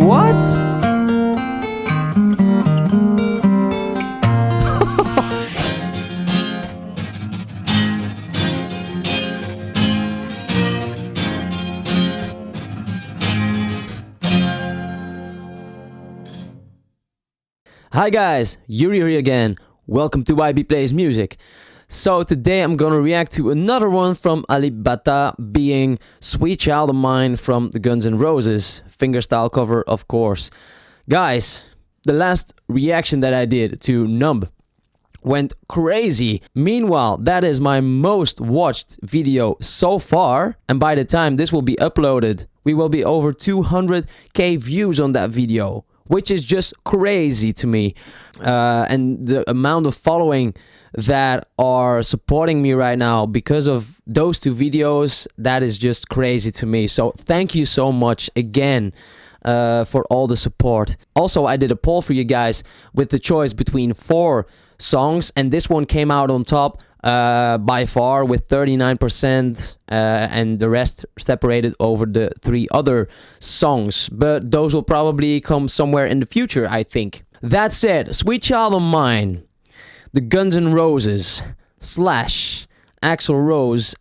What? Hi guys, Yuri here again. Welcome to YBPlaysMusic. So today I'm gonna react to another one from Alip Ba Ta, being Sweet Child of Mine from the Guns N' Roses fingerstyle cover, of course. Guys, the last reaction that I did to Numb went crazy. Meanwhile, that is my most watched video so far, and by the time this will be uploaded, we will be over 200k views on that video, which is just crazy to me. And the amount of following that are supporting me right now because of those two videos, that is just crazy to me. So thank you so much again for all the support. Also, I did a poll for you guys with the choice between 4 songs, and this one came out on top by far with 39%, and the rest separated over the 3 other songs, but those will probably come somewhere in the future, I think. That said, Sweet Child of Mine, the Guns N' Roses / Axl Rose.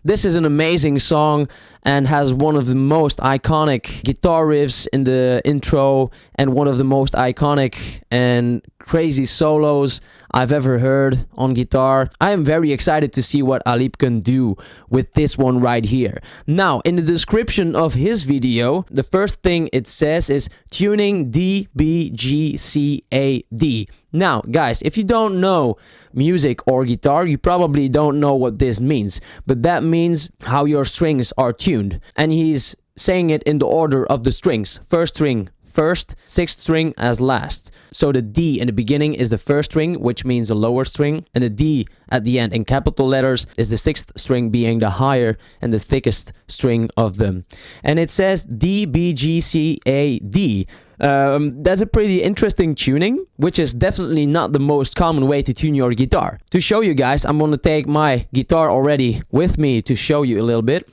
This is an amazing song and has one of the most iconic guitar riffs in the intro and one of the most iconic and crazy solos I've ever heard on guitar. I am very excited to see what Alip can do with this one right here. Now, in the description of his video, the first thing it says is tuning D, B, G, C, A, D. Now, guys, if you don't know music or guitar, you probably don't know what this means, but that means how your strings are tuned. And he's saying it in the order of the strings. First string first, 6th string as last. So the D in the beginning is the first string, which means the lower string, and the D at the end in capital letters is the 6th string, being the higher and the thickest string of them. And it says D, B, G, C, A, D. That's a pretty interesting tuning, which is definitely not the most common way to tune your guitar. To show you guys, I'm gonna take my guitar already with me to show you a little bit.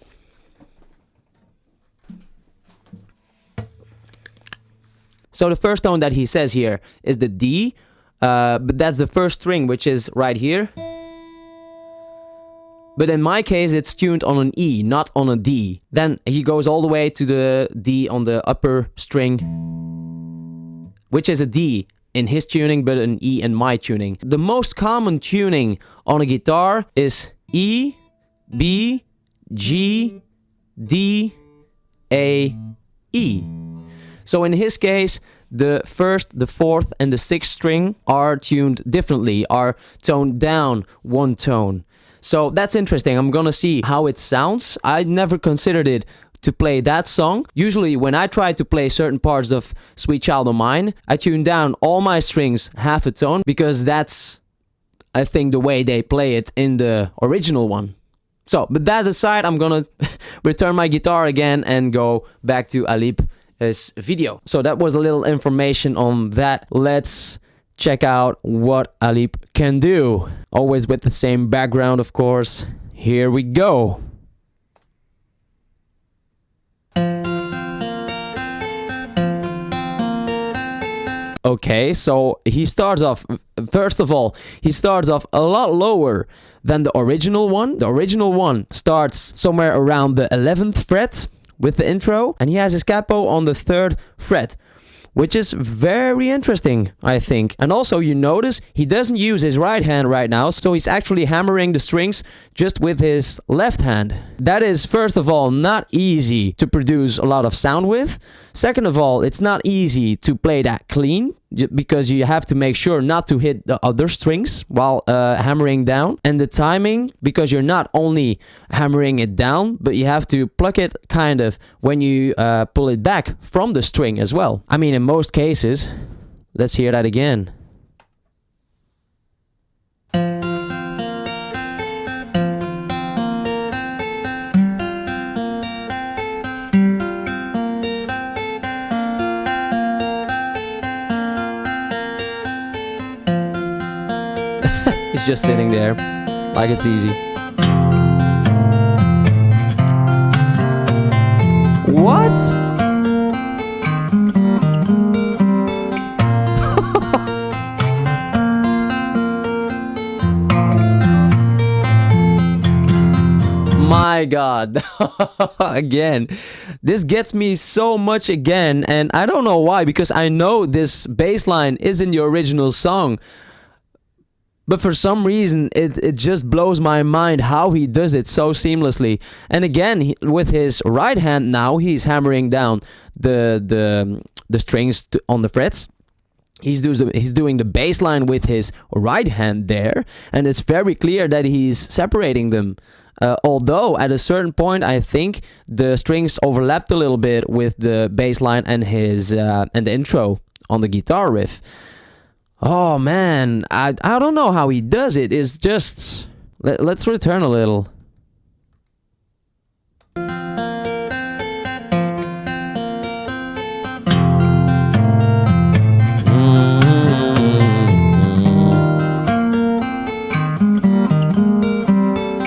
So the first tone that he says here is the D, but that's the first string, which is right here. But in my case, it's tuned on an E, not on a D. Then he goes all the way to the D on the upper string, which is a D in his tuning, but an E in my tuning. The most common tuning on a guitar is E, B, G, D, A, E. So in his case, the 1st, the 4th, and the 6th string are tuned differently, are toned down 1 tone. So that's interesting. I'm gonna see how it sounds. I never considered it to play that song. Usually when I try to play certain parts of Sweet Child of Mine, I tune down all my strings half a tone, because that's, I think, the way they play it in the original one. So, but that aside, I'm gonna return my guitar again and go back to Alip's video. So that was a little information on that. Let's check out what Alip can do. Always with the same background, of course. Here we go. Okay, so he starts off, first of all, he starts off a lot lower than the original one. The original one starts somewhere around the 11th fret with the intro, and he has his capo on the 3rd fret, which is very interesting, I think. And also, you notice he doesn't use his right hand right now, so he's actually hammering the strings just with his left hand. That is, first of all, not easy to produce a lot of sound with. Second of all, it's not easy to play that clean, because you have to make sure not to hit the other strings while hammering down. And the timing, because you're not only hammering it down, but you have to pluck it kind of when you pull it back from the string as well. I mean, in most cases. Let's hear that again. He's just sitting there, like it's easy. What? my god. Again, this gets me so much again, and I don't know why, because I know this bass line is in the original song, but for some reason it just blows my mind how he does it so seamlessly. And again, with his right hand now, he's hammering down the strings on the frets. He's doing the bass line with his right hand there, and it's very clear that he's separating them. Although at a certain point, I think the strings overlapped a little bit with the bass line and his and the intro on the guitar riff. Oh man, I don't know how he does it. It's just let's return a little.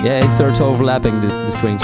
Yeah, it starts overlapping the strings.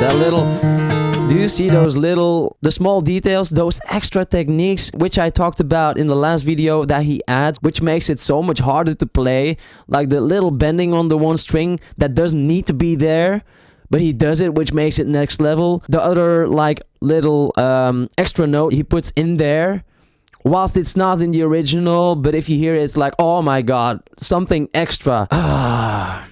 That little, do you see those little, the small details, those extra techniques which I talked about in the last video that he adds, which makes it so much harder to play, like the little bending on the one string that doesn't need to be there, but he does it, which makes it next level. The other like little extra note he puts in there, whilst it's not in the original, but if you hear it, it's like, oh my god, something extra. Ah.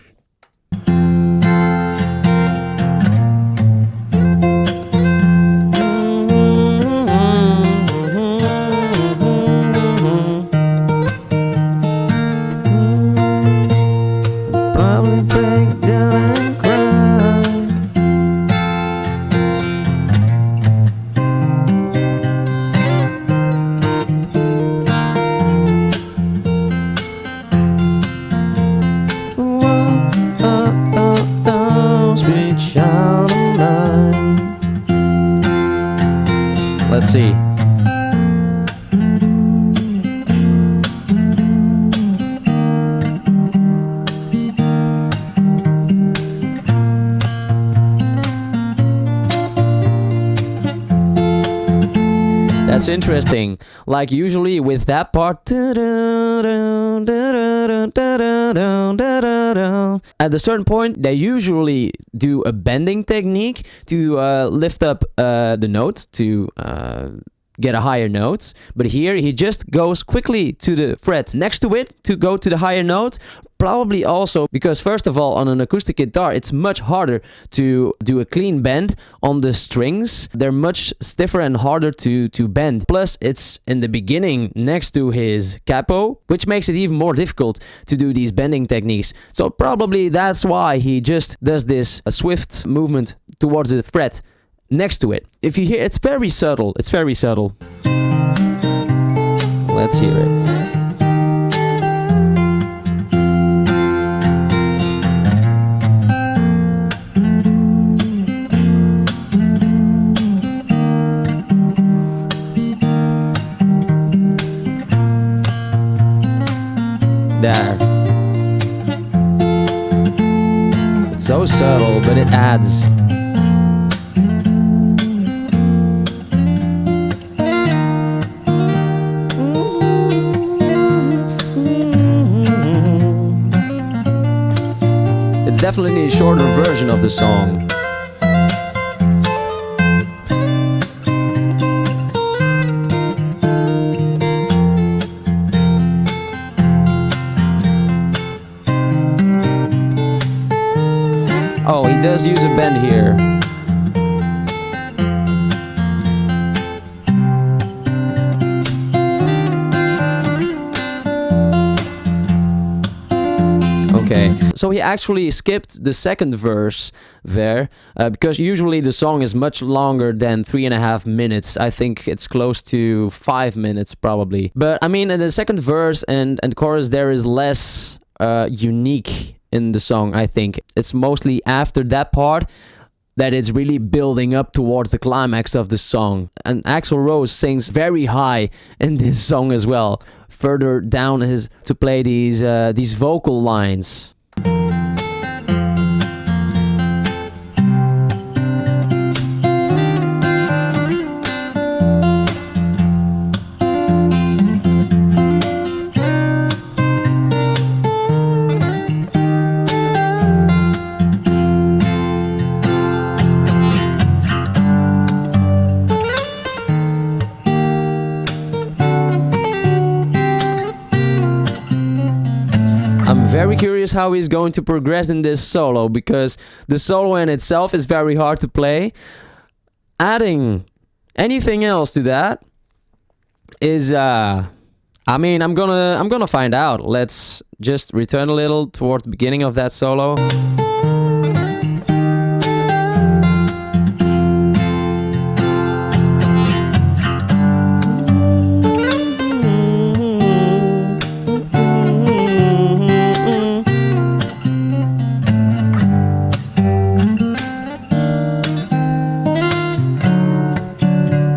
Let's see. That's interesting. Like usually with that part, at a certain point, they usually do a bending technique to lift up the note, to get a higher note. But here he just goes quickly to the fret next to it to go to the higher note. Probably also because, first of all, on an acoustic guitar, it's much harder to do a clean bend on the strings. They're much stiffer and harder to bend. Plus, it's in the beginning next to his capo, which makes it even more difficult to do these bending techniques. So probably that's why he just does this swift movement towards the fret next to it. If you hear, it's very subtle. It's very subtle. Let's hear it. There. It's so subtle, but it adds. It's definitely a shorter version of the song. Oh, he does use a bend here. Okay, so he actually skipped the second verse there because usually the song is much longer than 3.5 minutes. I think it's close to 5 minutes probably. But I mean, in the second verse and chorus, there is less unique in the song. I think it's mostly after that part that it's really building up towards the climax of the song. And Axl Rose sings very high in this song as well. Further down to play these vocal lines. I'm very curious how he's going to progress in this solo, because the solo in itself is very hard to play. Adding anything else to that is I mean, I'm gonna find out. Let's just return a little towards the beginning of that solo.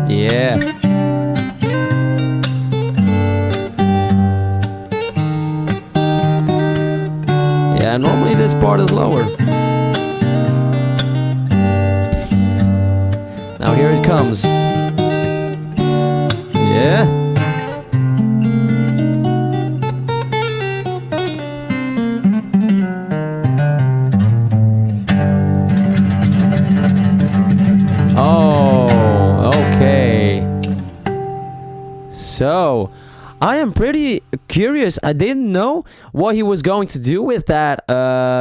Yeah. Yeah, normally this part is lower. Now here it comes. Yeah. Oh, okay. So, I am pretty curious. I didn't know what he was going to do with that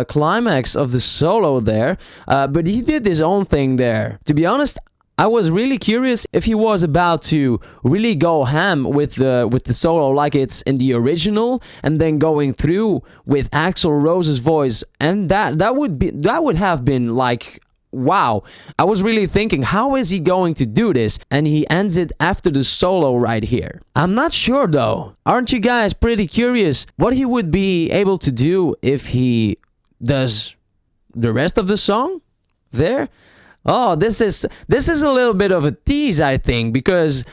climax of the solo there, but he did his own thing there. To be honest, I was really curious if he was about to really go ham with the solo like it's in the original, and then going through with Axl Rose's voice, and that would have been like, wow. I was really thinking, how is he going to do this? And he ends it after the solo right here. I'm not sure though. Aren't you guys pretty curious what he would be able to do if he does the rest of the song there? Oh, this is a little bit of a tease, I think, because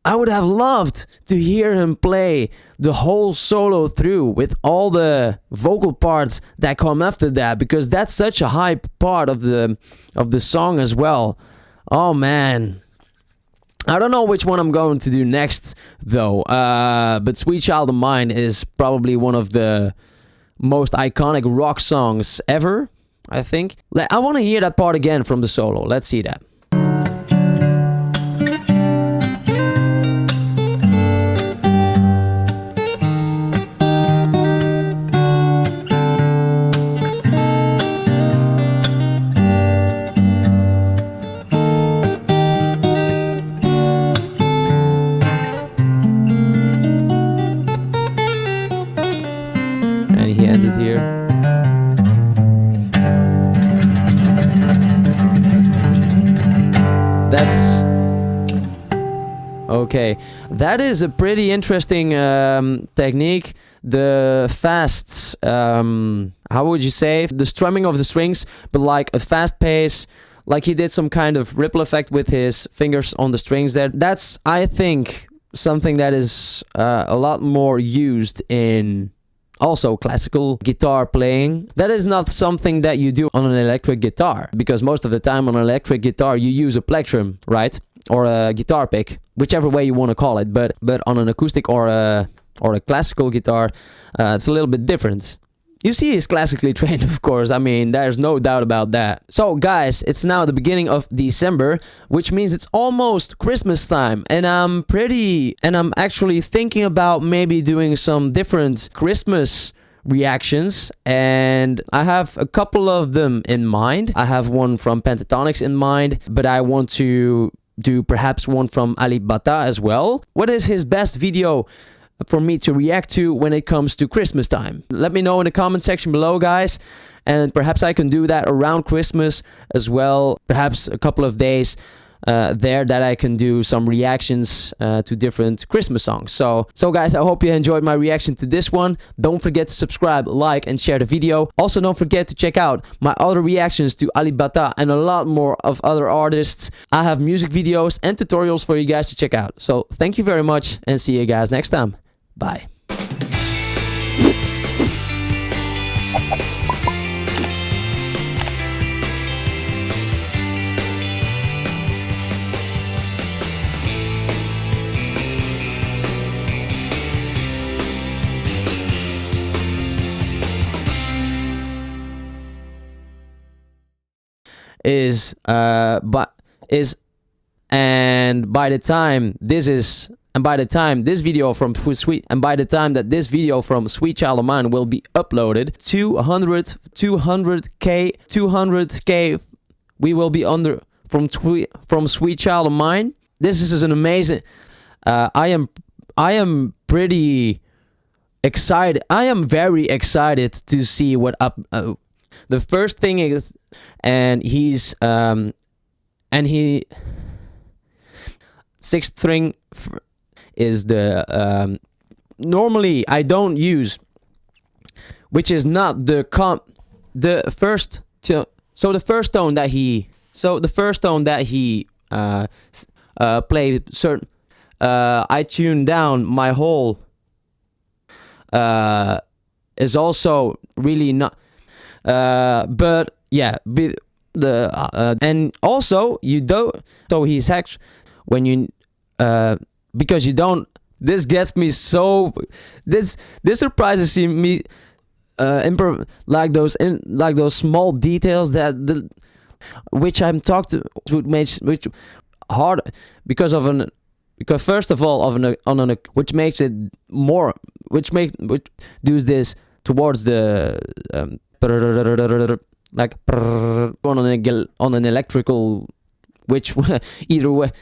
I would have loved to hear him play the whole solo through with all the vocal parts that come after that, because that's such a high part of the song as well. Oh man, I don't know which one I'm going to do next though, but Sweet Child of Mine is probably one of the most iconic rock songs ever, I think. I want to hear that part again from the solo. Let's see that. And he ends it here. That's okay. That is a pretty interesting technique. The fast, how would you say, the strumming of the strings, but like a fast pace, like he did some kind of ripple effect with his fingers on the strings there. That's, I think, something that is a lot more used in also classical guitar playing. That is not something that you do on an electric guitar, because most of the time on an electric guitar you use a plectrum, right? Or a guitar pick, whichever way you want to call it. But on an acoustic or a classical guitar, it's a little bit different. You see, he's classically trained, of course. I mean, there's no doubt about that. So, guys, it's now the beginning of December, which means it's almost Christmas time. And I'm actually thinking about maybe doing some different Christmas reactions. And I have a couple of them in mind. I have one from Pentatonix in mind, but I want to do perhaps one from Alip Ba Ta as well. What is his best video for me to react to when it comes to Christmas time. Let me know in the comment section below, guys, and perhaps I can do that around Christmas as well. Perhaps a couple of days there that I can do some reactions to different Christmas songs. So guys, I hope you enjoyed my reaction to this one. Don't forget to subscribe, like, and share the video. Also, don't forget to check out my other reactions to Alip Ba Ta and a lot more of other artists. I have music videos and tutorials for you guys to check out. So thank you very much, and see you guys next time. Bye. And by the time this video from Sweet Child of Mine will be uploaded, 200k we will be under from Sweet Child of Mine. This is an amazing. I am pretty excited. I am very excited to see what up. The first thing is, and he sixth string is the normally I don't use, which is not the first tone that he played certain. I tuned down my whole is also really not. But yeah, and also you don't. So he's actually when you because you don't. This gets me so. This surprises me. Like those small details that which I'm talked to which hard because first of all which makes it more which does this towards the like on an electrical, which either way